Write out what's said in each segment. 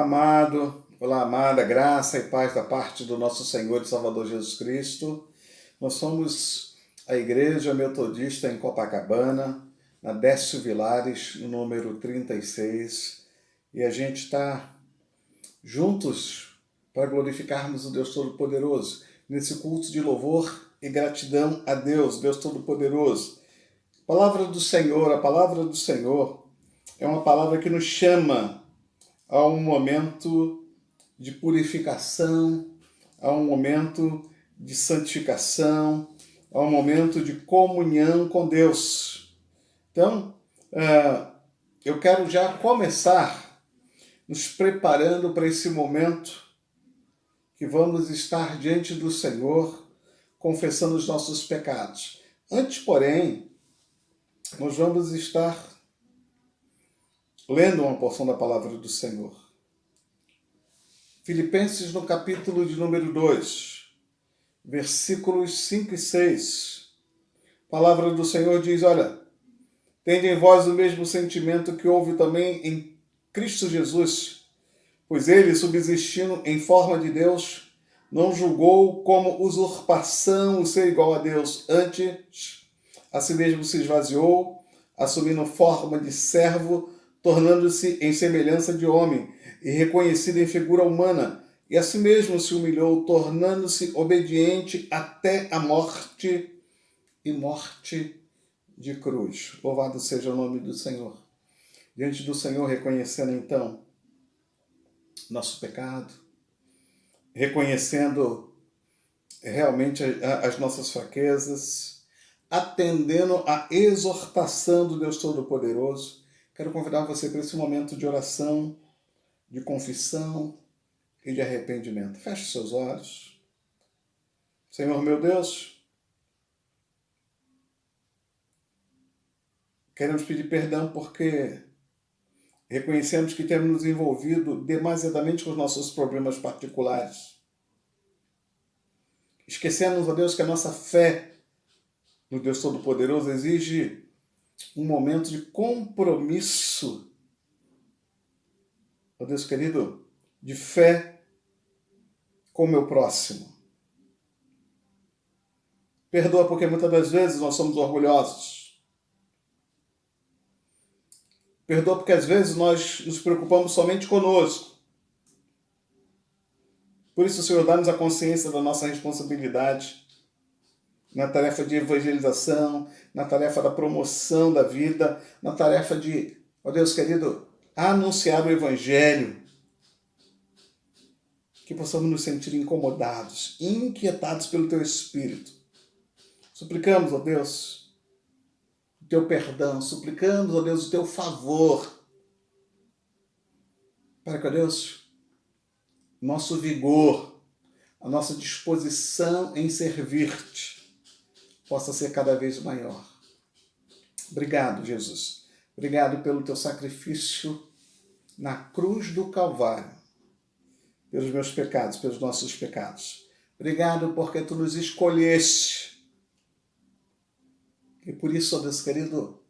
amado, olá, amada, graça e paz da parte do nosso Senhor e Salvador Jesus Cristo. Nós somos a Igreja Metodista em Copacabana, na Décio Vilares, no número 36, e a gente está juntos para glorificarmos o Deus Todo-Poderoso, nesse culto de louvor e gratidão a Deus, Deus Todo-Poderoso. A palavra do Senhor é uma palavra que nos chama a um momento de purificação, a um momento de santificação, a um momento de comunhão com Deus. Então, eu quero já começar nos preparando para esse momento que vamos estar diante do Senhor, confessando os nossos pecados. Antes, porém, nós vamos estar lendo uma porção da palavra do Senhor. Filipenses, no capítulo de número 2, versículos 5 e 6. A palavra do Senhor diz, olha, tende em vós o mesmo sentimento que houve também em Cristo Jesus, pois ele, subsistindo em forma de Deus, não julgou como usurpação o ser igual a Deus, antes, a si mesmo se esvaziou, assumindo forma de servo, tornando-se em semelhança de homem e reconhecido em figura humana, e a si mesmo se humilhou, tornando-se obediente até a morte e morte de cruz. Louvado seja o nome do Senhor. Diante do Senhor, reconhecendo então nosso pecado, reconhecendo realmente as nossas fraquezas, atendendo à exortação do Deus Todo-Poderoso, quero convidar você para esse momento de oração, de confissão e de arrependimento. Feche seus olhos. Senhor meu Deus, queremos pedir perdão porque reconhecemos que temos nos envolvido demasiadamente com os nossos problemas particulares. Esquecemos, ó Deus, que a nossa fé no Deus Todo-Poderoso exige um momento de compromisso, ó Deus querido, de fé com o meu próximo. Perdoa porque muitas das vezes nós somos orgulhosos. Perdoa porque às vezes nós nos preocupamos somente conosco. Por isso, Senhor, dá-nos a consciência da nossa responsabilidade na tarefa de evangelização, na tarefa da promoção da vida, na tarefa de, ó Deus querido, anunciar o Evangelho. Que possamos nos sentir incomodados, inquietados pelo Teu Espírito. Suplicamos, ó Deus, o Teu perdão, suplicamos, ó Deus, o Teu favor, para que, ó Deus, nosso vigor, a nossa disposição em servir-te, possa ser cada vez maior. Obrigado, Jesus. Obrigado pelo teu sacrifício na cruz do Calvário, pelos meus pecados, pelos nossos pecados. Obrigado porque tu nos escolheste. E por isso, ó Deus querido,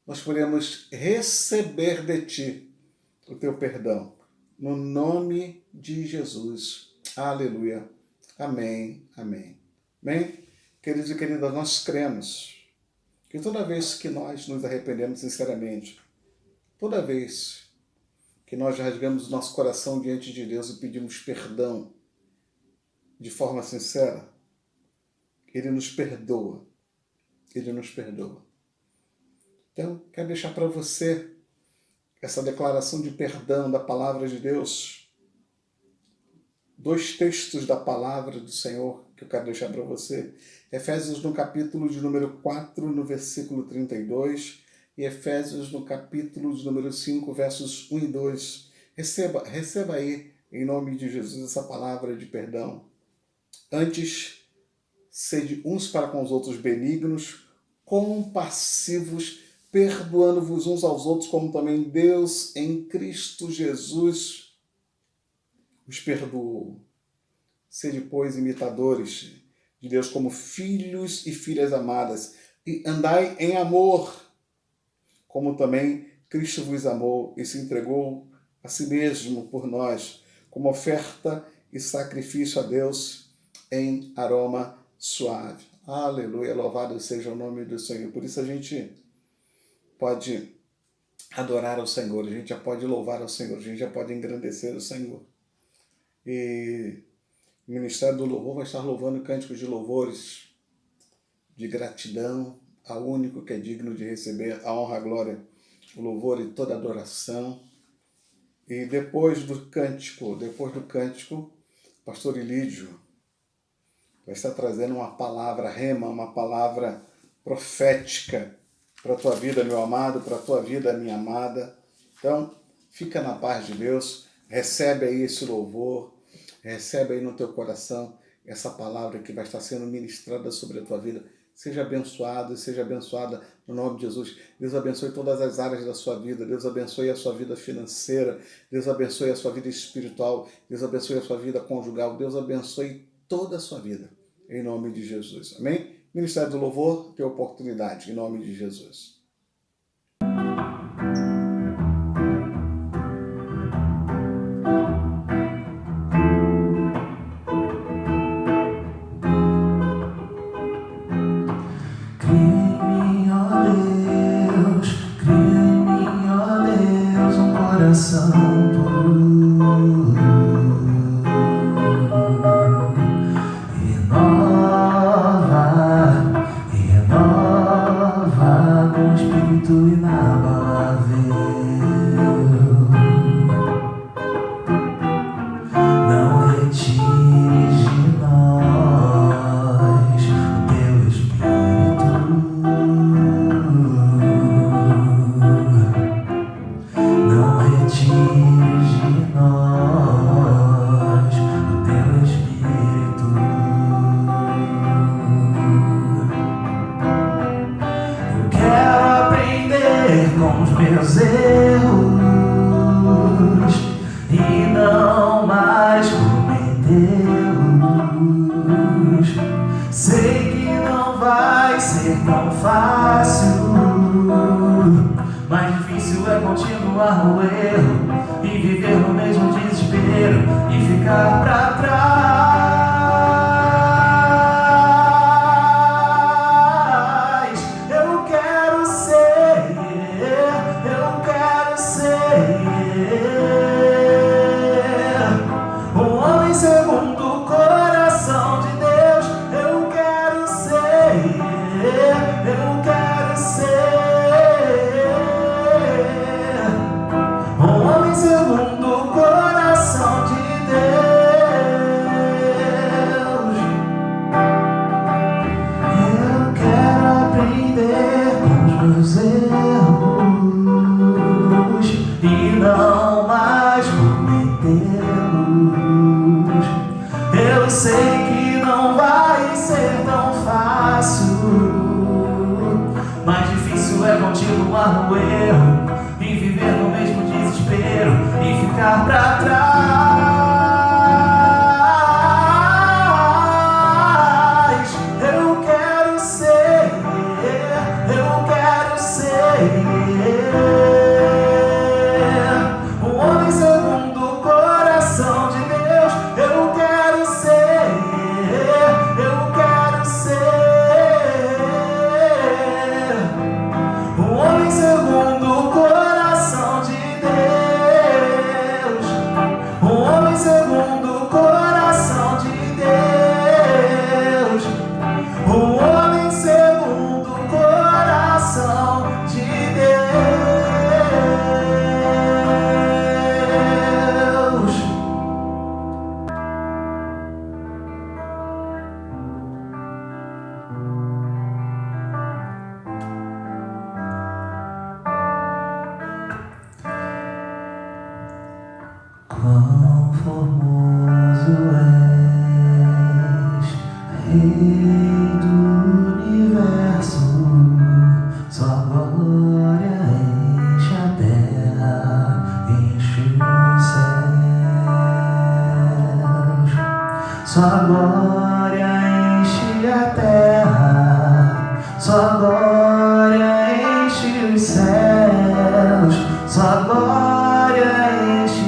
nós podemos receber de ti o teu perdão. No nome de Jesus. Aleluia. Amém. Amém. Amém? Queridos e queridas, nós cremos que toda vez que nós nos arrependemos sinceramente, toda vez que nós rasgamos o nosso coração diante de Deus e pedimos perdão de forma sincera, Ele nos perdoa. Ele nos perdoa. Então, quero deixar para você essa declaração de perdão da palavra de Deus. 2 textos da palavra do Senhor que eu quero deixar para você. Efésios no capítulo de número 4, no versículo 32, e Efésios no capítulo de número 5, versos 1 e 2. Receba aí, em nome de Jesus, essa palavra de perdão. Antes, sede uns para com os outros benignos, compassivos, perdoando-vos uns aos outros, como também Deus em Cristo Jesus os perdoou. Sede, pois, imitadores de Deus como filhos e filhas amadas, e andai em amor, como também Cristo vos amou e se entregou a si mesmo por nós, como oferta e sacrifício a Deus em aroma suave. Aleluia, louvado seja o nome do Senhor. Por isso a gente pode adorar ao Senhor, a gente já pode louvar ao Senhor, a gente já pode engrandecer o Senhor. E o Ministério do Louvor vai estar louvando cânticos de louvores, de gratidão ao único que é digno de receber a honra, a glória, o louvor e toda a adoração. E depois do cântico, pastor Ilídio vai estar trazendo uma palavra rema, uma palavra profética para a tua vida, meu amado, para a tua vida, minha amada. Então, fica na paz de Deus, recebe aí esse louvor, recebe aí no teu coração essa palavra que vai estar sendo ministrada sobre a tua vida. Seja abençoado e seja abençoada no nome de Jesus. Deus abençoe todas as áreas da sua vida. Deus abençoe a sua vida financeira. Deus abençoe a sua vida espiritual. Deus abençoe a sua vida conjugal. Deus abençoe toda a sua vida. Em nome de Jesus. Amém? Ministério do Louvor, tem oportunidade. Em nome de Jesus. Meus erros e não mais cometê-los. Sei que não vai ser tão fácil, mais difícil é continuar no erro e viver no mesmo desespero e ficar pra trás. Eu sei que não vai ser tão fácil, mais difícil é continuar no erro e viver no mesmo desespero e ficar pra trás. Eu quero ser um homem segundo o coração de Deus. Eu quero ser um homem segundo o coração de Deus. Um homem segundo o coração de Deus. Um homem segundo o coração de Deus. Quão formoso és, Rei do universo, sua glória enche a terra, enche os céus. Sua glória enche a terra, sua glória enche os céus. Sua glória enche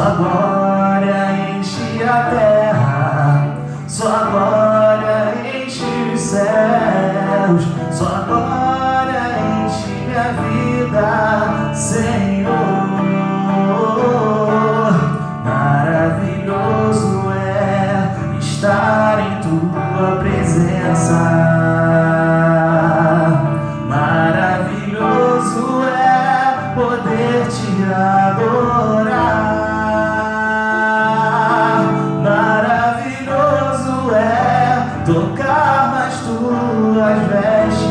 Sua glória enche a terra, Sua glória enche os céus, Sua glória enche minha vida, Senhor. Maravilhoso é estar em Tua presença. Maravilhoso é poder Te adorar. Maravilhoso é tocar nas Tuas vestes.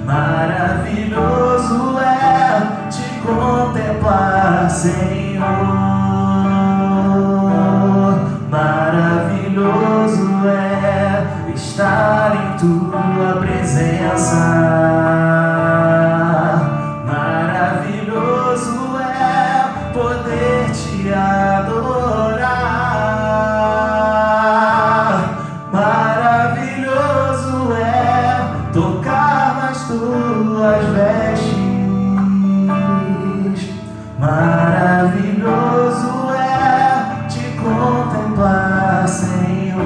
Maravilhoso é Te contemplar, Senhor. Maravilhoso é estar em Tua presença. Maravilhoso é poder Te adorar. Maravilhoso é tocar nas Tuas vestes. Maravilhoso é Te contemplar, Senhor.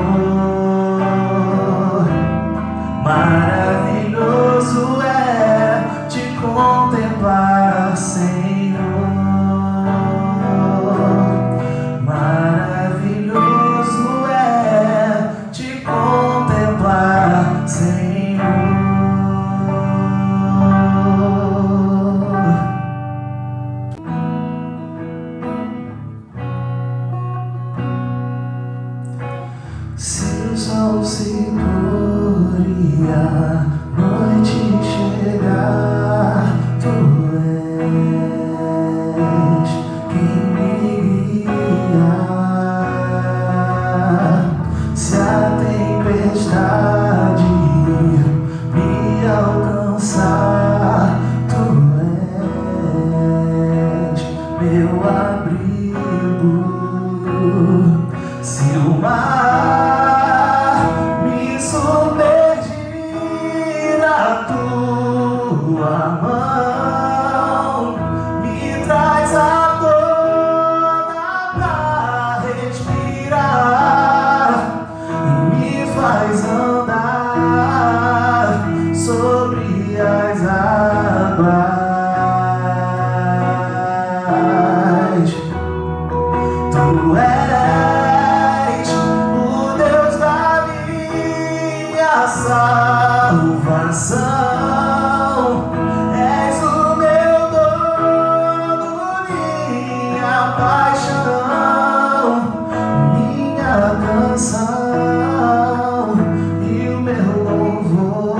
Maravilhoso é Te contemplar, Senhor. Maravilhoso é Te contemplar, Senhor. Se o sol se pôr e a noite chegar, Tu és quem me guia. Se a tempestade me alcançar, Tu és meu abrigo. Se o mar me submergir, a Tua mão me traz a tona pra respirar e me faz andar sobre as águas. Tu és o Deus da minha salvação, és o meu dono, minha paixão, minha canção e o meu louvor.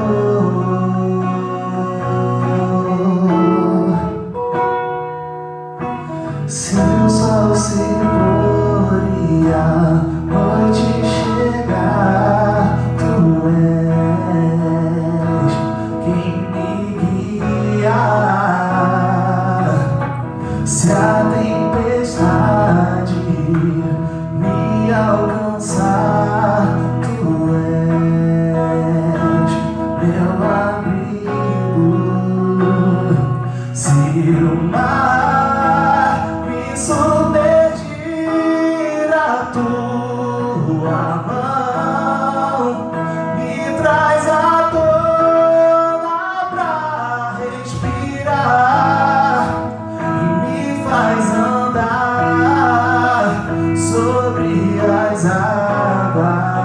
Se o sol se pôr e a noite chegar, Tu és quem me guia. Se a tempestade me alcançar, Tu és meu abrigo. Se o mar me submergir, a Tua mão me traz a tona pra respirar e me faz andar sobre as águas.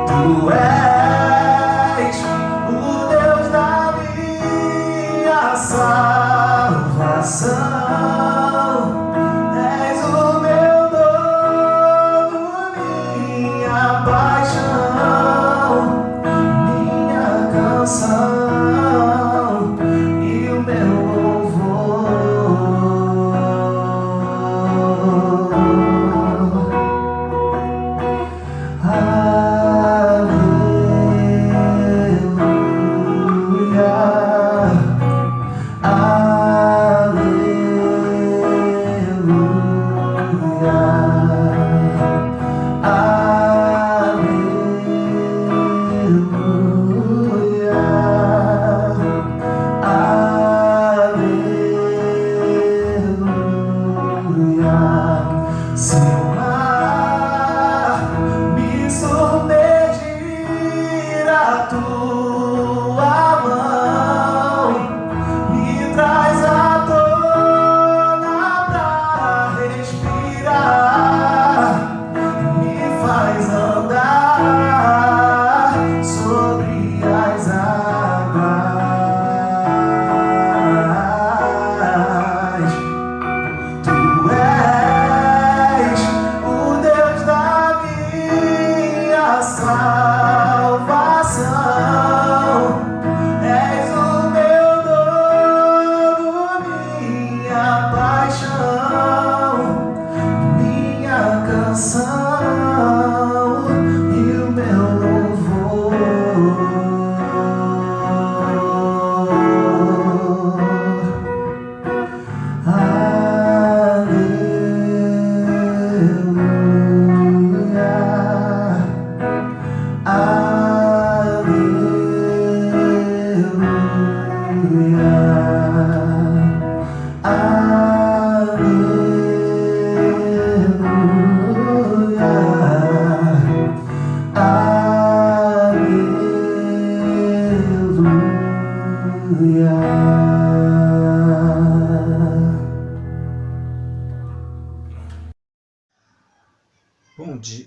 Tu és o Deus da minha salvação, és o meu dono, minha paixão, minha canção e o meu louvor. Aleluia. Aleluia.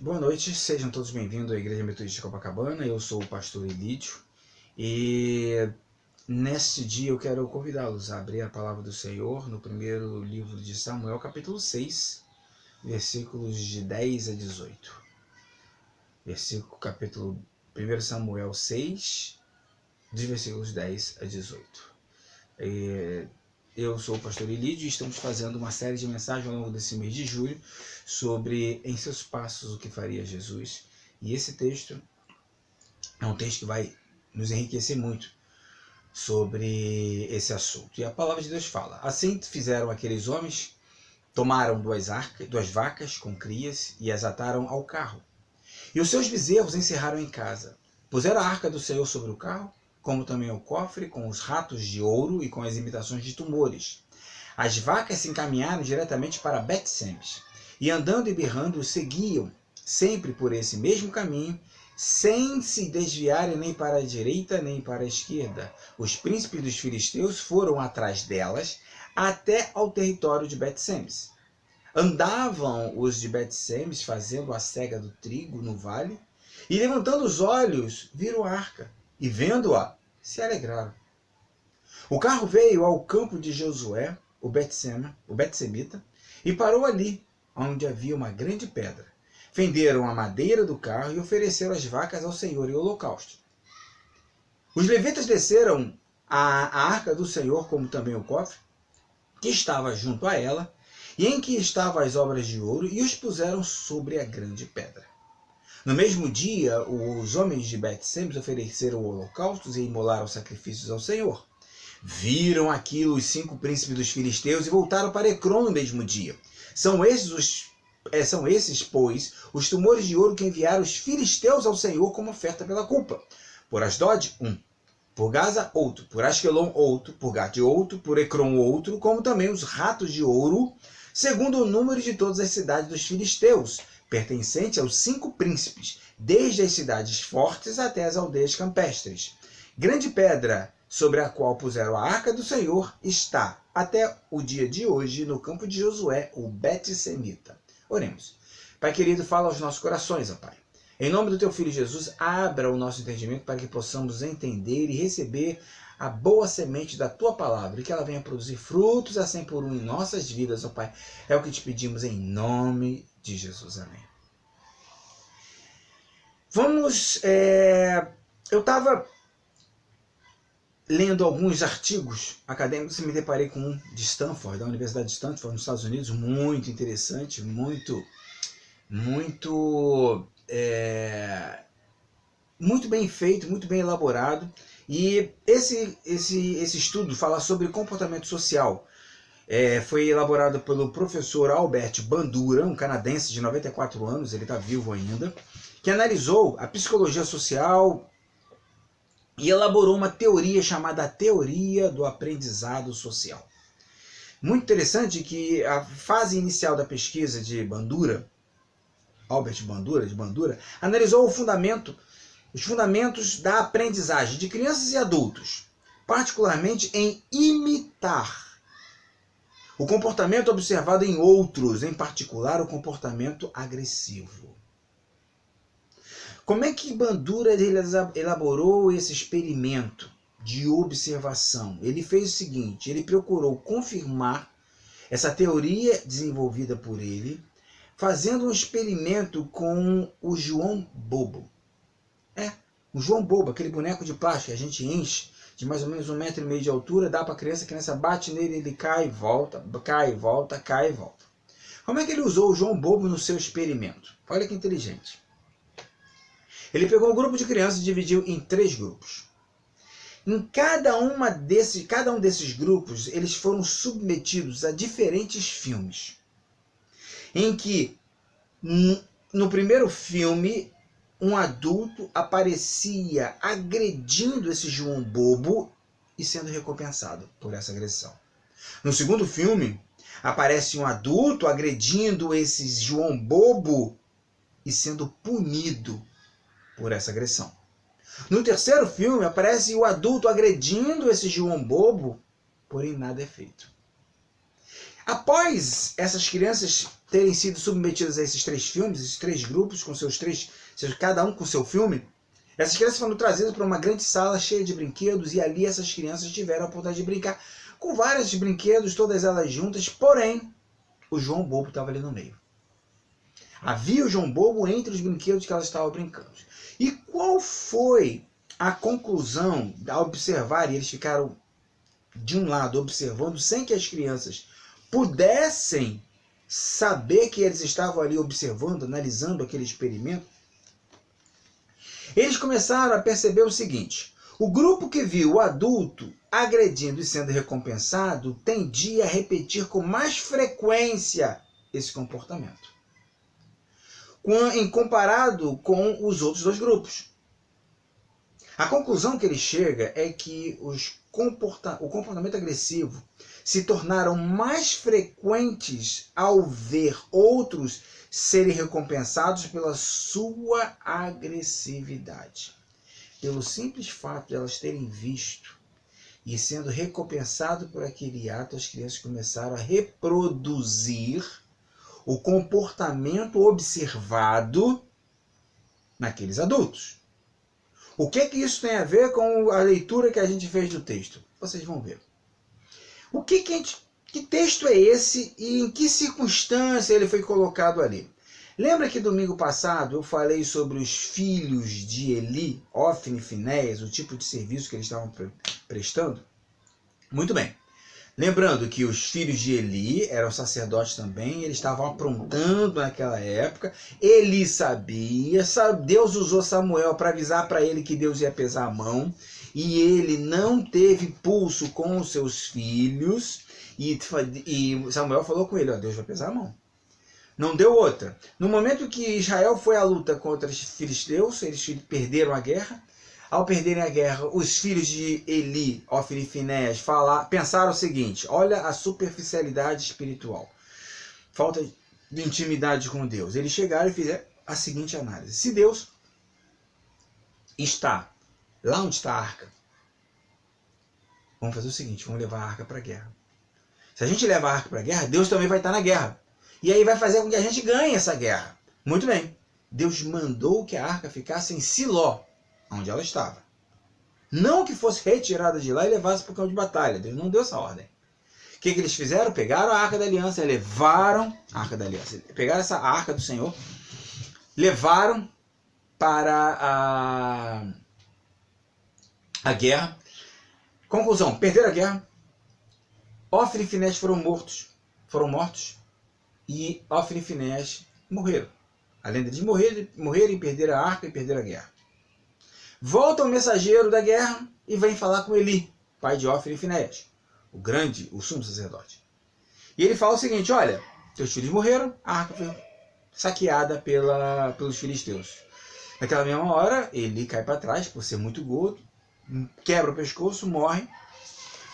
Boa noite, sejam todos bem-vindos à Igreja Metodista de Copacabana. Eu sou o pastor Elídio e neste dia eu quero convidá-los a abrir a palavra do Senhor no primeiro livro de Samuel, capítulo 6, versículos de 10 a 18. Capítulo 1 Samuel 6, dos versículos 10 a 18. Eu sou o pastor Elídio e estamos fazendo uma série de mensagens ao longo desse mês de julho sobre Em Seus Passos o que faria Jesus. E esse texto é um texto que vai nos enriquecer muito sobre esse assunto. E a palavra de Deus fala: assim fizeram aqueles homens, tomaram duas vacas com crias e as ataram ao carro. E os seus bezerros encerraram em casa. Puseram a arca do Senhor sobre o carro, como também o cofre com os ratos de ouro e com as imitações de tumores. As vacas se encaminharam diretamente para Bet-Semes, e andando e berrando, seguiam sempre por esse mesmo caminho, sem se desviarem nem para a direita nem para a esquerda. Os príncipes dos filisteus foram atrás delas até ao território de Bet-Semes. Andavam os de Bet-Semes fazendo a cega do trigo no vale, e levantando os olhos, viram a arca, e vendo-a, se alegraram. O carro veio ao campo de Josué, o Bet-Semita, e parou ali, onde havia uma grande pedra. Fenderam a madeira do carro e ofereceram as vacas ao Senhor em holocausto. Os levitas desceram a arca do Senhor, como também o cofre, que estava junto a ela, e em que estavam as obras de ouro, e os puseram sobre a grande pedra. No mesmo dia, os homens de Bet-Semes ofereceram holocaustos e imolaram sacrifícios ao Senhor. Viram aquilo os 5 príncipes dos filisteus e voltaram para Ecrom no mesmo dia. São esses, pois, os tumores de ouro que enviaram os filisteus ao Senhor como oferta pela culpa. Por Asdod, 1. Por Gaza, outro. Por Asquelon, outro. Por Gate, outro. Por Ecrom, outro. Como também os ratos de ouro, segundo o número de todas as cidades dos filisteus, pertencente aos 5 príncipes, desde as cidades fortes até as aldeias campestres. Grande pedra sobre a qual puseram a arca do Senhor está, até o dia de hoje, no campo de Josué, o Bet-Semita. Oremos. Pai querido, fala aos nossos corações, ó Pai. Em nome do Teu Filho Jesus, abra o nosso entendimento para que possamos entender e receber a boa semente da Tua Palavra e que ela venha produzir frutos a 100 por 1 em nossas vidas, ó Pai. É o que te pedimos em nome de Jesus. Amém. Eu estava lendo alguns artigos acadêmicos e me deparei com um de Stanford, da Universidade de Stanford, nos Estados Unidos, muito interessante, muito bem feito, muito bem elaborado. E esse estudo fala sobre comportamento social. Foi elaborado pelo professor Albert Bandura, um canadense de 94 anos, ele está vivo ainda, que analisou a psicologia social e elaborou uma teoria chamada Teoria do Aprendizado Social. Muito interessante que a fase inicial da pesquisa de Bandura, Albert Bandura, analisou os fundamentos da aprendizagem de crianças e adultos, particularmente em imitar o comportamento observado em outros, em particular o comportamento agressivo. Como é que Bandura elaborou esse experimento de observação? Ele fez o seguinte: ele procurou confirmar essa teoria desenvolvida por ele, fazendo um experimento com o João Bobo. O João Bobo, aquele boneco de plástico que a gente enche de mais ou menos 1,5 metro de altura, dá para a criança bate nele, ele cai e volta, cai e volta, cai e volta. Como é que ele usou o João Bobo no seu experimento? Olha que inteligente. Ele pegou um grupo de crianças e dividiu em 3 grupos. Em cada um desses grupos, eles foram submetidos a diferentes filmes. Em que, no primeiro filme, um adulto aparecia agredindo esse João Bobo e sendo recompensado por essa agressão. No segundo filme, aparece um adulto agredindo esse João bobo e sendo punido por essa agressão. No terceiro filme, aparece o adulto agredindo esse João bobo, porém nada é feito. Após essas crianças terem sido submetidas a esses 3 filmes, esses 3 grupos, com seus 3, cada um com seu filme, essas crianças foram trazidas para uma grande sala cheia de brinquedos e ali essas crianças tiveram a oportunidade de brincar com vários brinquedos, todas elas juntas, porém, o João bobo estava ali no meio. Havia o João bobo entre os brinquedos que elas estavam brincando. E qual foi a conclusão ao observar, e eles ficaram de um lado observando, sem que as crianças pudessem saber que eles estavam ali observando, analisando aquele experimento? Eles começaram a perceber o seguinte: o grupo que viu o adulto agredindo e sendo recompensado tendia a repetir com mais frequência esse comportamento, em comparado com os outros 2 grupos. A conclusão que ele chega é que o comportamento agressivo se tornaram mais frequentes ao ver outros serem recompensados pela sua agressividade. Pelo simples fato de elas terem visto e sendo recompensado por aquele ato, as crianças começaram a reproduzir o comportamento observado naqueles adultos. O que isso tem a ver com a leitura que a gente fez do texto? Vocês vão ver. Que texto é esse e em que circunstância ele foi colocado ali? Lembra que domingo passado eu falei sobre os filhos de Eli, Ofni e Finéias, o tipo de serviço que eles estavam prestando? Muito bem. Lembrando que os filhos de Eli eram sacerdotes também, eles estavam aprontando naquela época. Eli sabia, Deus usou Samuel para avisar para ele que Deus ia pesar a mão, e ele não teve pulso com os seus filhos, e Samuel falou com ele: ó, Deus vai pesar a mão. Não deu outra. No momento que Israel foi à luta contra os filisteus, eles perderam a guerra. Ao perderem a guerra, os filhos de Eli, Ofni e Finéias, pensaram o seguinte: olha a superficialidade espiritual, falta de intimidade com Deus. Eles chegaram e fizeram a seguinte análise: se Deus está lá onde está a arca, vamos fazer o seguinte, vamos levar a arca para a guerra. Se a gente levar a arca para a guerra, Deus também vai estar na guerra. E aí vai fazer com que a gente ganhe essa guerra. Muito bem. Deus mandou que a arca ficasse em Siló, onde ela estava. Não que fosse retirada de lá e levasse para o campo de batalha. Deus não deu essa ordem. O que eles fizeram? Pegaram a arca da aliança, levaram a arca da aliança. Pegaram essa arca do Senhor, levaram para a guerra. Conclusão: perderam a guerra. Ofni e Finéias foram mortos. E Ofni e Finéias morreram. Além de morrerem, perderam a arca e perderam a guerra. Volta o mensageiro da guerra e vem falar com Eli, pai de Ofni e Finéias, o sumo sacerdote. E ele fala o seguinte: olha, teus filhos morreram, a arca foi saqueada pelos filisteus. Naquela mesma hora, Eli cai para trás, por ser muito gordo, quebra o pescoço, morre,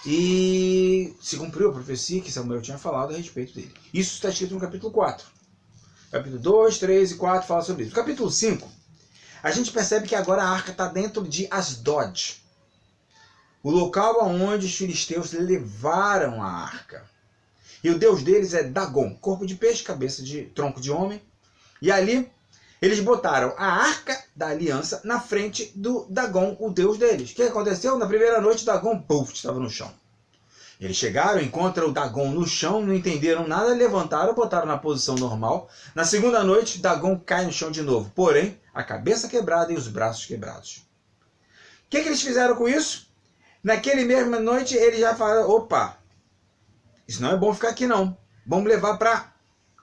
e se cumpriu a profecia que Samuel tinha falado a respeito dele. Isso está escrito no capítulo 4. Capítulo 2, 3 e 4 fala sobre isso. No capítulo 5, a gente percebe que agora a arca está dentro de Asdod, o local aonde os filisteus levaram a arca. E o deus deles é Dagon, corpo de peixe, cabeça de tronco de homem. E ali eles botaram a arca da aliança na frente do Dagon, o deus deles. O que aconteceu? Na primeira noite, Dagon, estava no chão. Eles chegaram, encontram o Dagon no chão, não entenderam nada, levantaram, botaram na posição normal. Na segunda noite, Dagon cai no chão de novo, porém, a cabeça quebrada e os braços quebrados. O que eles fizeram com isso? Naquele mesma noite, eles já falaram: opa, isso não é bom ficar aqui não, vamos levar para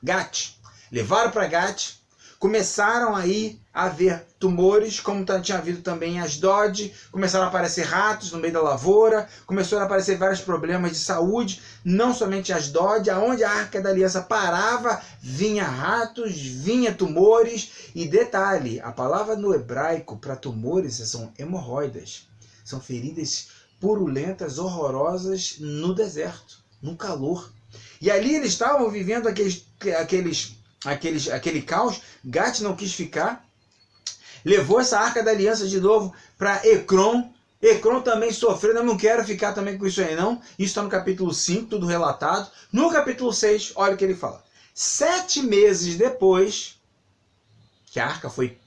Gat. Levaram para Gat. Começaram aí a haver tumores, como tinha havido também em Asdod, começaram a aparecer ratos no meio da lavoura, começaram a aparecer vários problemas de saúde, não somente em Asdod, aonde a arca da aliança parava, vinha ratos, vinha tumores, e detalhe, a palavra no hebraico para tumores são hemorroidas, são feridas purulentas, horrorosas no deserto, no calor. E ali eles estavam vivendo aquele caos. Gate não quis ficar, levou essa Arca da Aliança de novo para Ecrom. Ecrom também sofreu, eu não quero ficar também com isso aí não. Isso está no capítulo 5, tudo relatado. No capítulo 6, olha o que ele fala. 7 meses depois que a arca foi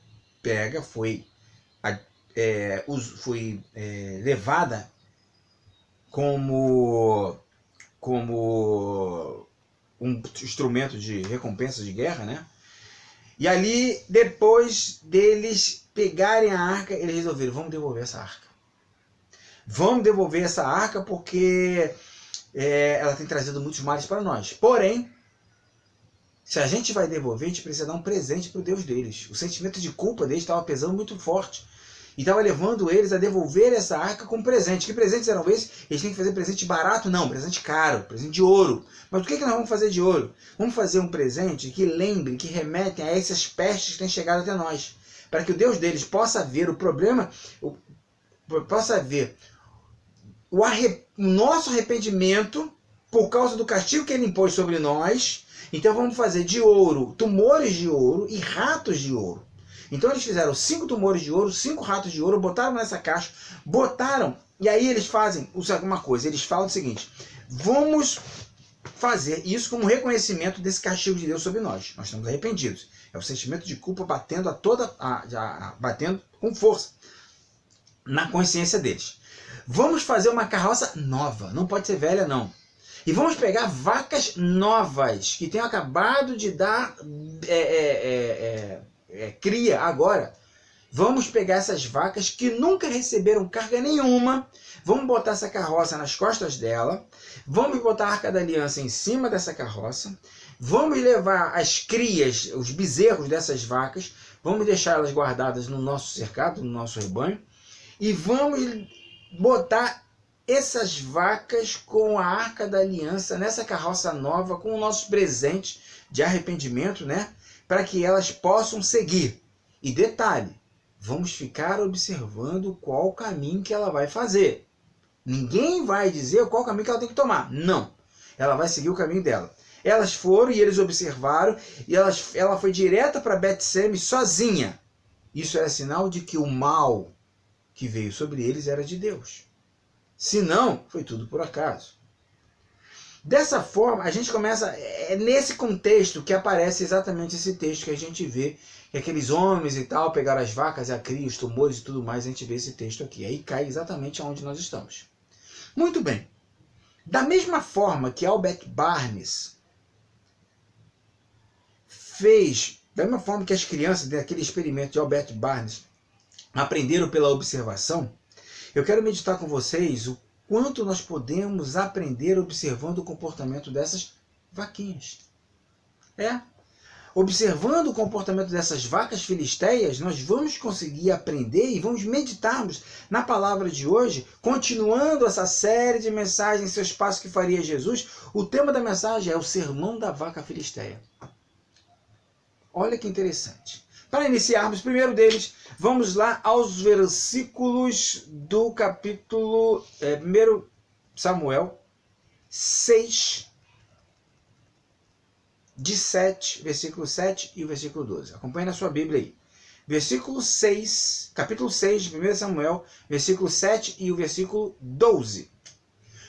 pega, foi levada como um instrumento de recompensa de guerra, né? E ali, depois deles pegarem a arca, eles resolveram, vamos devolver essa arca. Vamos devolver essa arca porque ela tem trazido muitos males para nós. Porém, se a gente vai devolver, a gente precisa dar um presente para o Deus deles. O sentimento de culpa deles estava pesando muito forte. E estava levando eles a devolver essa arca com presente. Que presentes eram esses? Eles têm que fazer presente barato? Não, presente caro, presente de ouro. Mas o que nós vamos fazer de ouro? Vamos fazer um presente que lembre, que remete a essas pestes que têm chegado até nós. Para que o Deus deles possa ver o problema, possa ver o nosso arrependimento por causa do castigo que ele impôs sobre nós. Então vamos fazer de ouro, tumores de ouro e ratos de ouro. Então eles fizeram 5 tumores de ouro, 5 ratos de ouro, botaram nessa caixa, botaram, e aí eles fazem uma coisa, eles falam o seguinte, vamos fazer isso como reconhecimento desse castigo de Deus sobre nós. Nós estamos arrependidos. É o sentimento de culpa batendo batendo com força na consciência deles. Vamos fazer uma carroça nova, não pode ser velha não. E vamos pegar vacas novas, que tenham acabado de dar cria agora. Vamos pegar essas vacas que nunca receberam carga nenhuma, vamos botar essa carroça nas costas dela, vamos botar a Arca da Aliança em cima dessa carroça, vamos levar as crias, os bezerros dessas vacas, vamos deixar elas guardadas no nosso cercado, no nosso rebanho, e vamos botar essas vacas com a Arca da Aliança nessa carroça nova, com o nosso presente de arrependimento, né? Para que elas possam seguir. E detalhe, vamos ficar observando qual caminho que ela vai fazer. Ninguém vai dizer qual caminho que ela tem que tomar. Não. Ela vai seguir o caminho dela. Elas foram e eles observaram, e ela foi direta para Bet-Semes sozinha. Isso era sinal de que o mal que veio sobre eles era de Deus. Se não, foi tudo por acaso. Dessa forma, a gente começa, é nesse contexto que aparece exatamente esse texto que a gente vê, que aqueles homens e tal pegaram as vacas, a cria, os tumores e tudo mais, a gente vê esse texto aqui. Aí cai exatamente aonde nós estamos. Muito bem. Da mesma forma que Albert Barnes fez, da mesma forma que as crianças daquele experimento de Albert Barnes aprenderam pela observação, eu quero meditar com vocês o quanto nós podemos aprender observando o comportamento dessas vaquinhas. Observando o comportamento dessas vacas filisteias, nós vamos conseguir aprender e vamos meditarmos na palavra de hoje, continuando essa série de mensagens, Seus Passos que Faria Jesus. O tema da mensagem é o Sermão da Vaca Filisteia. Olha que interessante. Para iniciarmos, primeiro deles, vamos lá aos versículos do capítulo 1 Samuel 6, de 7, versículo 7 e o versículo 12. Acompanhe na sua Bíblia aí. Versículo 6, capítulo 6 de 1 Samuel, versículo 7 e o versículo 12.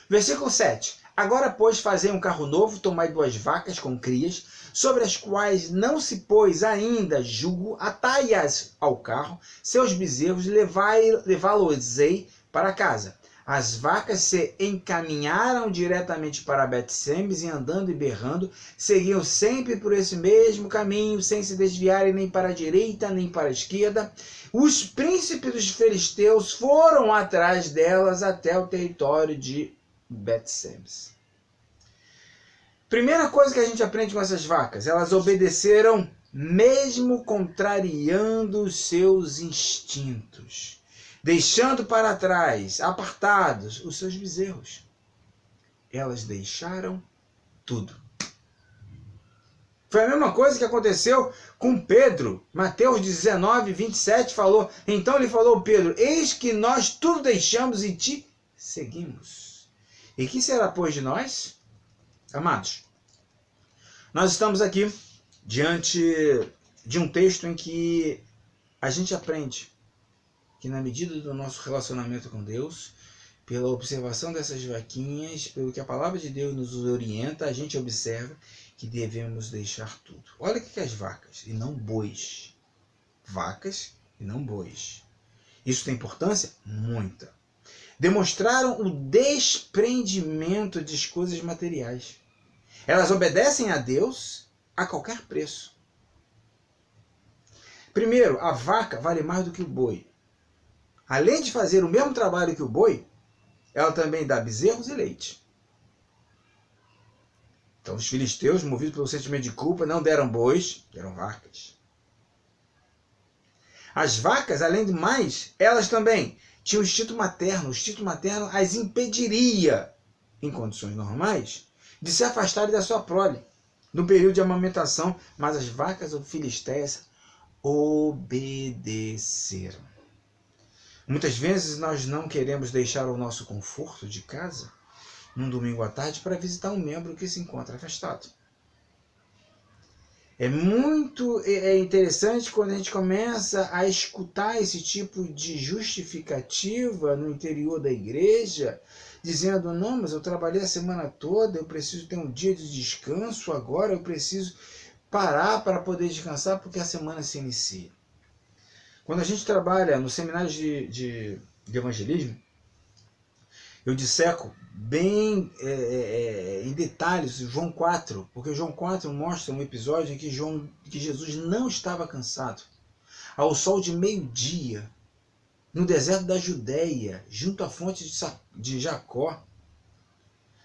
Versículo 7. Agora, pois, fazei um carro novo, tomai 2 vacas com crias, sobre as quais não se pôs ainda jugo, atai-as ao carro, seus bezerros, levá-los-ei para casa. As vacas se encaminharam diretamente para Bet-Semes e, andando e berrando, seguiam sempre por esse mesmo caminho, sem se desviarem nem para a direita nem para a esquerda. Os príncipes dos filisteus foram atrás delas até o território de Bet-Semes. Primeira coisa que a gente aprende com essas vacas, elas obedeceram mesmo contrariando os seus instintos, deixando para trás, apartados, os seus bezerros. Elas deixaram tudo. Foi a mesma coisa que aconteceu com Pedro. Mateus 19, 27 falou, então ele falou, Pedro, eis que nós tudo deixamos e te seguimos. E que será, pois, de nós? Amados, nós estamos aqui diante de um texto em que a gente aprende que, na medida do nosso relacionamento com Deus, pela observação dessas vaquinhas, pelo que a palavra de Deus nos orienta, a gente observa que devemos deixar tudo. Olha o que é as vacas, e não bois. Vacas e não bois. Isso tem importância? Muita. Demonstraram o desprendimento das coisas materiais. Elas obedecem a Deus a qualquer preço. Primeiro, a vaca vale mais do que o boi. Além de fazer o mesmo trabalho que o boi, ela também dá bezerros e leite. Então os filisteus, movidos pelo sentimento de culpa, não deram bois, deram vacas. As vacas, além do mais, elas também tinham o instinto materno. O instinto materno as impediria, em condições normais, de se afastarem da sua prole, no período de amamentação, mas as vacas filisteias obedeceram. Muitas vezes nós não queremos deixar o nosso conforto de casa num domingo à tarde para visitar um membro que se encontra afastado. É muito interessante quando a gente começa a escutar esse tipo de justificativa no interior da igreja, dizendo, não, mas eu trabalhei a semana toda, eu preciso ter um dia de descanso, agora eu preciso parar para poder descansar porque a semana se inicia. Quando a gente trabalha no seminário de evangelismo, eu disseco bem em detalhes João 4, porque João 4 mostra um episódio em que Jesus não estava cansado. Ao sol de meio-dia, no deserto da Judéia, junto à fonte de Jacó,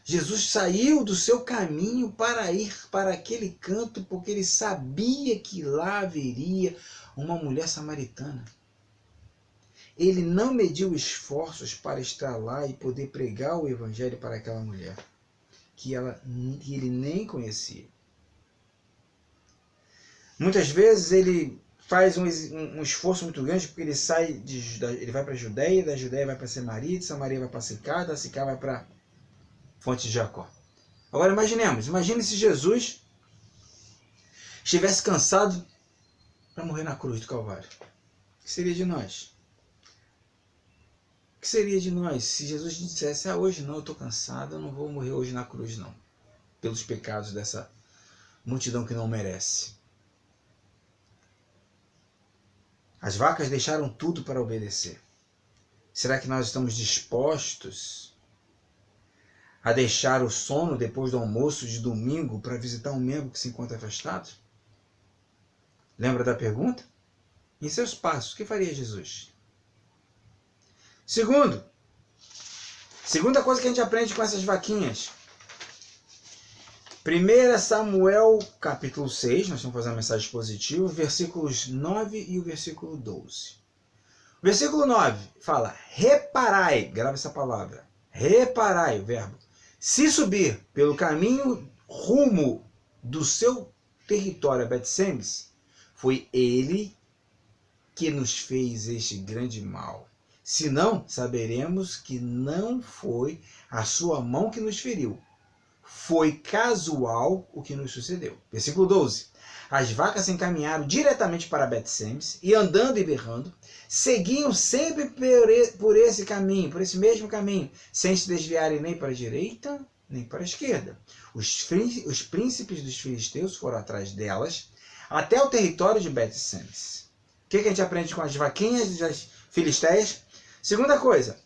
Jesus saiu do seu caminho para ir para aquele canto, porque ele sabia que lá haveria uma mulher samaritana. Ele não mediu esforços para estar lá e poder pregar o evangelho para aquela mulher, que ele nem conhecia. Muitas vezes ele faz um esforço muito grande, porque ele ele vai para a Judéia, da Judéia vai para Samaria, de Samaria vai para Sicá, da Sicá vai para fonte de Jacó. Agora imagine se Jesus estivesse cansado para morrer na cruz do Calvário. O que seria de nós? O que seria de nós se Jesus dissesse, hoje não, eu estou cansado, eu não vou morrer hoje na cruz não, pelos pecados dessa multidão que não merece. As vacas deixaram tudo para obedecer. Será que nós estamos dispostos a deixar o sono depois do almoço de domingo para visitar um membro que se encontra afastado? Lembra da pergunta? Em seus passos, o que faria Jesus? Segunda coisa que a gente aprende com essas vaquinhas. 1 Samuel capítulo 6, nós vamos fazer uma mensagem expositiva, versículos 9 e o versículo 12. O versículo 9 fala, reparai, grava essa palavra, reparai, o verbo, se subir pelo caminho rumo do seu território a Bet-Semes, foi ele que nos fez este grande mal. Senão, saberemos que não foi a sua mão que nos feriu. Foi casual o que nos sucedeu. Versículo 12. As vacas se encaminharam diretamente para Bet-Semes e, andando e berrando, seguiam sempre por esse caminho, por esse mesmo caminho, sem se desviarem nem para a direita, nem para a esquerda. Os príncipes dos filisteus foram atrás delas até o território de Bet-Semes. O que a gente aprende com as vaquinhas das filisteias? Segunda coisa,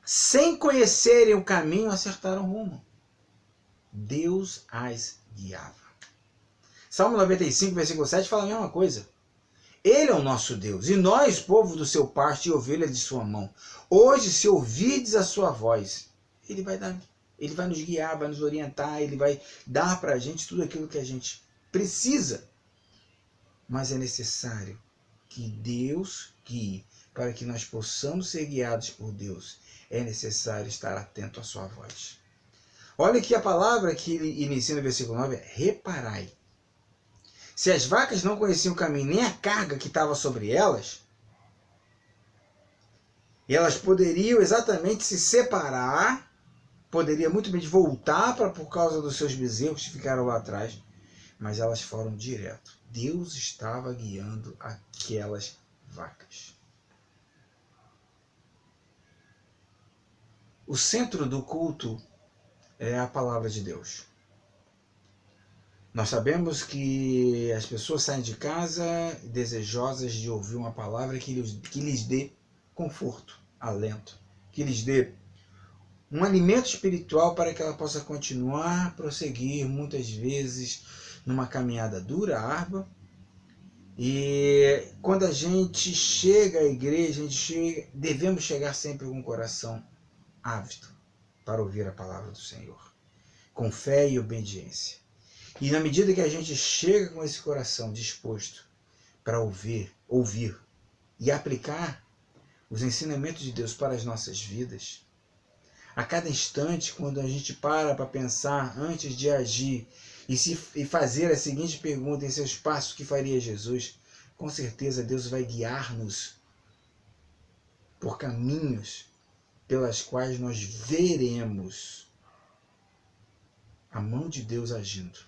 sem conhecerem o caminho, acertaram o rumo. Deus as guiava. Salmo 95, versículo 7 fala a mesma coisa. Ele é o nosso Deus, e nós, povo do seu pasto e ovelhas de sua mão. Hoje, se ouvirdes a sua voz, Ele vai nos guiar, vai nos orientar, Ele vai dar para a gente tudo aquilo que a gente precisa. Mas é necessário que Deus guie. Para que nós possamos ser guiados por Deus, é necessário estar atento à sua voz. Olha que a palavra que ele inicia no versículo 9 é reparai. Se as vacas não conheciam o caminho nem a carga que estava sobre elas, E elas poderiam exatamente se separar, poderia muito bem voltar por causa dos seus bezerros que ficaram lá atrás, mas elas foram direto. Deus estava guiando aquelas vacas. O centro do culto é a palavra de Deus. Nós sabemos que as pessoas saem de casa desejosas de ouvir uma palavra que lhes dê conforto, alento, que lhes dê um alimento espiritual para que ela possa continuar a prosseguir, muitas vezes numa caminhada dura, árdua. E quando a gente chega à igreja, devemos chegar sempre com o coração ávido para ouvir a palavra do Senhor, com fé e obediência. E na medida que a gente chega com esse coração disposto para ouvir e aplicar os ensinamentos de Deus para as nossas vidas, a cada instante, quando a gente para pensar antes de agir e fazer a seguinte pergunta em seus passos, que faria Jesus? Com certeza Deus vai guiar-nos por caminhos pelas quais nós veremos a mão de Deus agindo.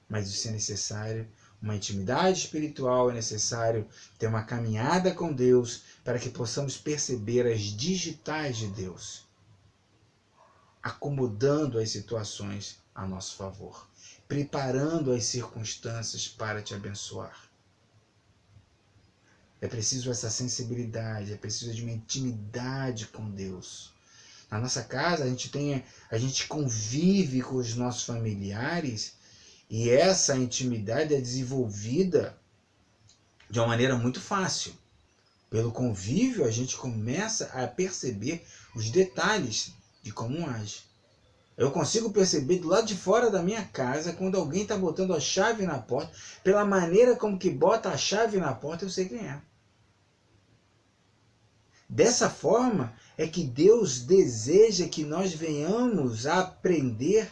Mas isso é necessário uma intimidade espiritual, é necessário ter uma caminhada com Deus para que possamos perceber as digitais de Deus, acomodando as situações a nosso favor, preparando as circunstâncias para te abençoar. É preciso essa sensibilidade, é preciso de uma intimidade com Deus. Na nossa casa, a gente convive com os nossos familiares e essa intimidade é desenvolvida de uma maneira muito fácil. Pelo convívio, a gente começa a perceber os detalhes de como um age. Eu consigo perceber do lado de fora da minha casa, quando alguém está botando a chave na porta, pela maneira como que bota a chave na porta, eu sei quem é. Dessa forma é que Deus deseja que nós venhamos a aprender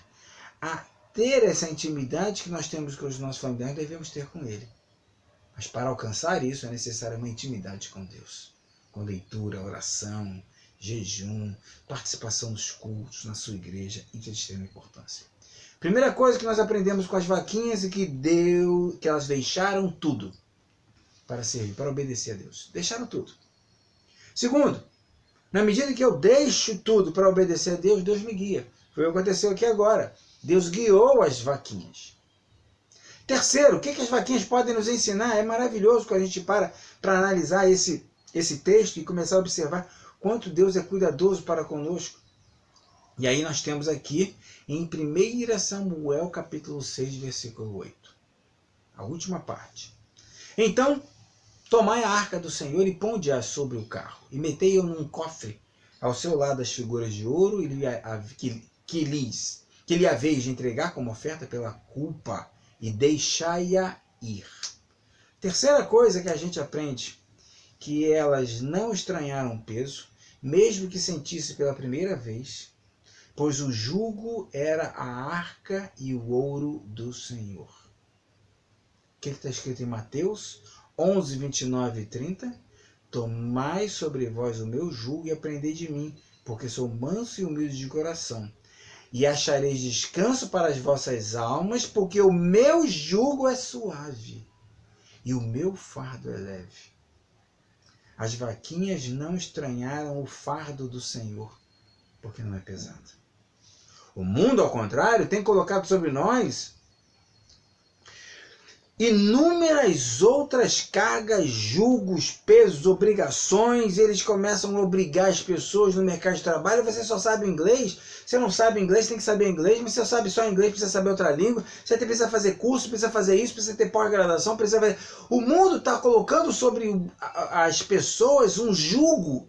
a ter essa intimidade que nós temos com os nossos familiares, devemos ter com Ele. Mas para alcançar isso é necessária uma intimidade com Deus. Com leitura, oração, jejum, participação nos cultos, na sua igreja, isso é de extrema importância. Primeira coisa que nós aprendemos com as vaquinhas é que elas deixaram tudo para servir, para obedecer a Deus. Deixaram tudo. Segundo, na medida que eu deixo tudo para obedecer a Deus, Deus me guia. Foi o que aconteceu aqui agora. Deus guiou as vaquinhas. Terceiro, o que as vaquinhas podem nos ensinar? É maravilhoso quando a gente para analisar esse texto e começar a observar quanto Deus é cuidadoso para conosco. E aí nós temos aqui em 1 Samuel capítulo 6, versículo 8. A última parte. Então, tomai a arca do Senhor e ponde-a sobre o carro, e metei-o num cofre ao seu lado as figuras de ouro que lhe haveis de entregar como oferta pela culpa, e deixai-a ir. Terceira coisa que a gente aprende, que elas não estranharam o peso, mesmo que sentisse pela primeira vez, pois o jugo era a arca e o ouro do Senhor. O que está escrito em Mateus 11, 29 e 30? Tomai sobre vós o meu jugo e aprendei de mim, porque sou manso e humilde de coração, e achareis descanso para as vossas almas, porque o meu jugo é suave e o meu fardo é leve. As vaquinhas não estranharam o fardo do Senhor, porque não é pesado. O mundo, ao contrário, tem colocado sobre nós inúmeras outras cargas, julgos, pesos, obrigações. Eles começam a obrigar as pessoas no mercado de trabalho. Você só sabe inglês? Você não sabe inglês, tem que saber inglês. Mas você sabe só inglês, precisa saber outra língua. Você precisa fazer curso, precisa fazer isso, precisa ter pós-graduação, precisa fazer... O mundo está colocando sobre as pessoas um jugo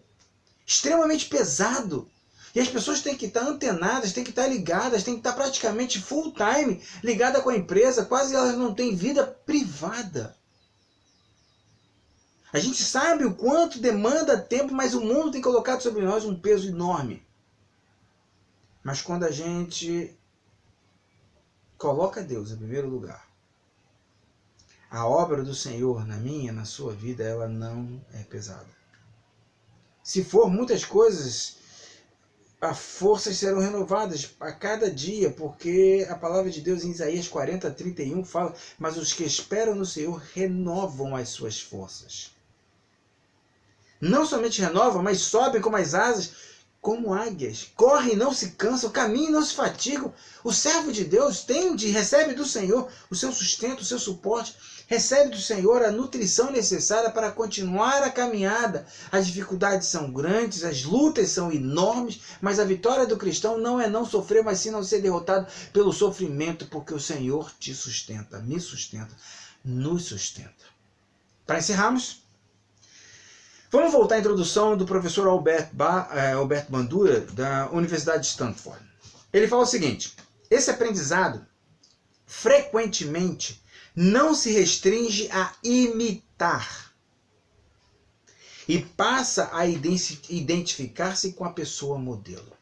extremamente pesado. E as pessoas têm que estar antenadas, têm que estar ligadas, têm que estar praticamente full time ligadas com a empresa, quase elas não têm vida privada. A gente sabe o quanto demanda tempo, mas o mundo tem colocado sobre nós um peso enorme. Mas quando a gente coloca Deus em primeiro lugar, a obra do Senhor na minha, na sua vida, ela não é pesada. Se for muitas coisas, as forças serão renovadas a cada dia, porque a palavra de Deus em Isaías 40:31 fala: mas os que esperam no Senhor renovam as suas forças. Não somente renovam, mas sobem como as asas, como águias. Correm e não se cansam, caminham e não se fatigam. O servo de Deus recebe do Senhor o seu sustento, o seu suporte, recebe do Senhor a nutrição necessária para continuar a caminhada. As dificuldades são grandes, as lutas são enormes, mas a vitória do cristão não é não sofrer, mas sim não ser derrotado pelo sofrimento, porque o Senhor te sustenta, me sustenta, nos sustenta. Para encerrarmos, vamos voltar à introdução do professor Albert Bandura, da Universidade de Stanford. Ele fala o seguinte: esse aprendizado frequentemente não se restringe a imitar e passa a identificar-se com a pessoa modelo.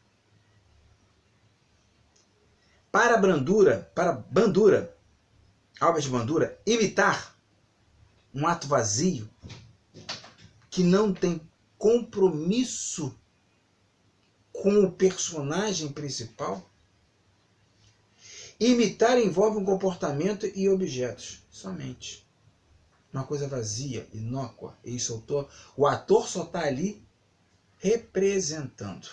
Para Albert Bandura, imitar um ato vazio que não tem compromisso com o personagem principal. Imitar envolve um comportamento e objetos, somente. Uma coisa vazia, inócua. O ator só está ali representando.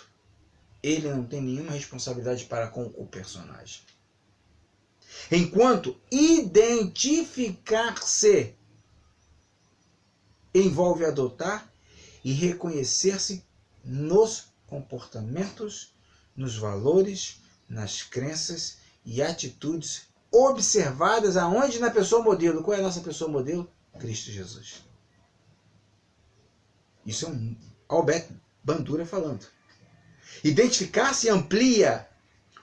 Ele não tem nenhuma responsabilidade para com o personagem. Enquanto identificar-se envolve adotar e reconhecer-se nos comportamentos, nos valores, nas crenças e atitudes observadas aonde? Na pessoa modelo. Qual é a nossa pessoa modelo? Cristo Jesus. Isso é um Albert Bandura falando. Identificar-se amplia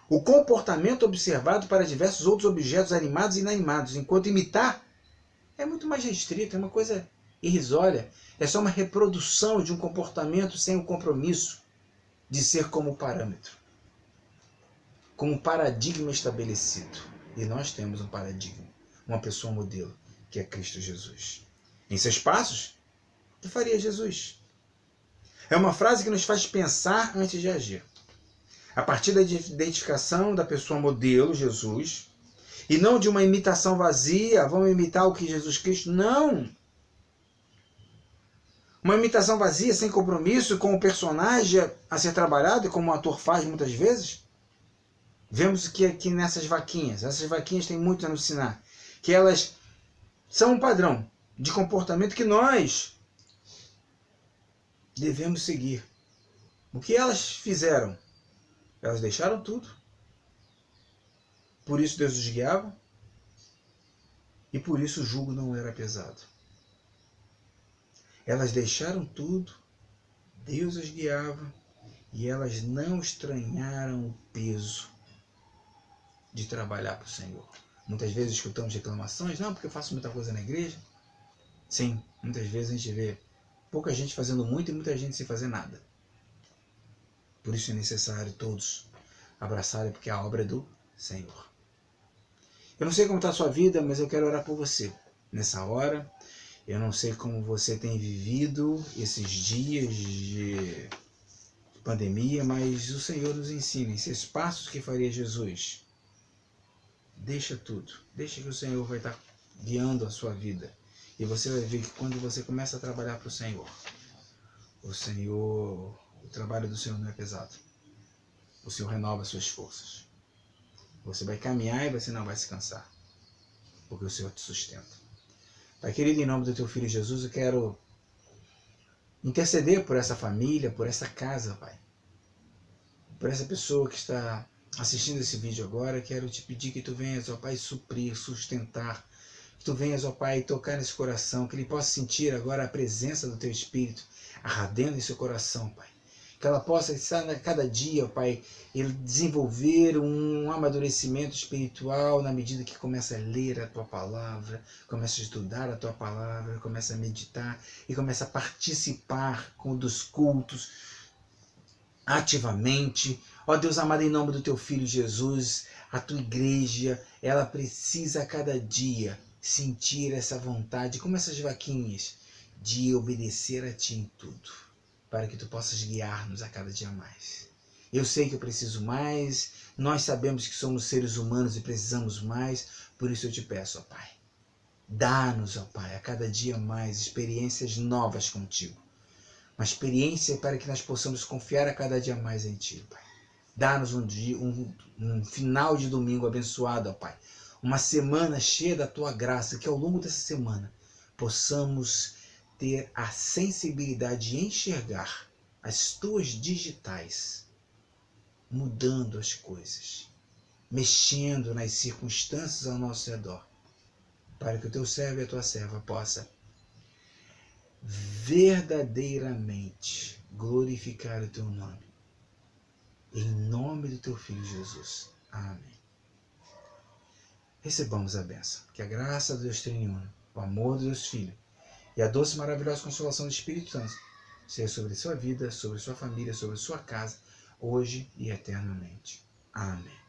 o comportamento observado para diversos outros objetos animados e inanimados, enquanto imitar é muito mais restrito, é uma coisa irrisória, é só uma reprodução de um comportamento sem o compromisso de ser como parâmetro, como paradigma estabelecido. E nós temos um paradigma, uma pessoa modelo, que é Cristo Jesus. Em seus passos, o que faria Jesus? É uma frase que nos faz pensar antes de agir. A partir da identificação da pessoa modelo, Jesus, e não de uma imitação vazia, vamos imitar o que Jesus Cristo, não! Uma imitação vazia, sem compromisso com o personagem a ser trabalhado, como o ator faz muitas vezes. Vemos que aqui nessas vaquinhas, essas vaquinhas têm muito a nos ensinar, que elas são um padrão de comportamento que nós devemos seguir. O que elas fizeram? Elas deixaram tudo. Por isso Deus os guiava. E por isso o jugo não era pesado. Elas deixaram tudo, Deus as guiava, e elas não estranharam o peso de trabalhar para o Senhor. Muitas vezes escutamos reclamações, não, porque eu faço muita coisa na igreja. Sim, muitas vezes a gente vê pouca gente fazendo muito e muita gente sem fazer nada. Por isso é necessário todos abraçarem, porque a obra é do Senhor. Eu não sei como está a sua vida, mas eu quero orar por você nessa hora. Eu não sei como você tem vivido esses dias de pandemia, mas o Senhor nos ensina esses passos que faria Jesus. Deixa tudo. Deixa que o Senhor vai estar guiando a sua vida. E você vai ver que quando você começa a trabalhar para o Senhor, o trabalho do Senhor não é pesado. O Senhor renova as suas forças. Você vai caminhar e você não vai se cansar, porque o Senhor te sustenta. Pai querido, em nome do Teu Filho Jesus, eu quero interceder por essa família, por essa casa, Pai. Por essa pessoa que está assistindo esse vídeo agora, quero te pedir que Tu venhas, ó Pai, suprir, sustentar. Que Tu venhas, ó Pai, tocar nesse coração, que ele possa sentir agora a presença do Teu Espírito ardendo em seu coração, Pai. Que ela possa estar a cada dia, Pai, ele desenvolver um amadurecimento espiritual na medida que começa a ler a Tua Palavra, começa a estudar a Tua Palavra, começa a meditar e começa a participar dos cultos ativamente. Ó Deus amado, em nome do Teu Filho Jesus, a Tua igreja, ela precisa a cada dia sentir essa vontade, como essas vaquinhas, de obedecer a Ti em tudo. para que tu possas guiar-nos a cada dia mais. Eu sei que eu preciso mais, nós sabemos que somos seres humanos e precisamos mais, por isso eu te peço, ó Pai, dá-nos, ó Pai, a cada dia mais experiências novas contigo. Uma experiência para que nós possamos confiar a cada dia mais em Ti, Pai. Dá-nos um final de domingo abençoado, ó Pai. Uma semana cheia da Tua graça, que ao longo dessa semana possamos ter a sensibilidade de enxergar as Tuas digitais, mudando as coisas, mexendo nas circunstâncias ao nosso redor, para que o Teu servo e a Tua serva possa verdadeiramente glorificar o Teu nome. Em nome do Teu Filho Jesus. Amém. Recebamos a bênção. Que a graça do Deus Trino, o amor do Deus Filho e a doce e maravilhosa consolação do Espírito Santo seja sobre sua vida, sobre sua família, sobre sua casa, hoje e eternamente. Amém.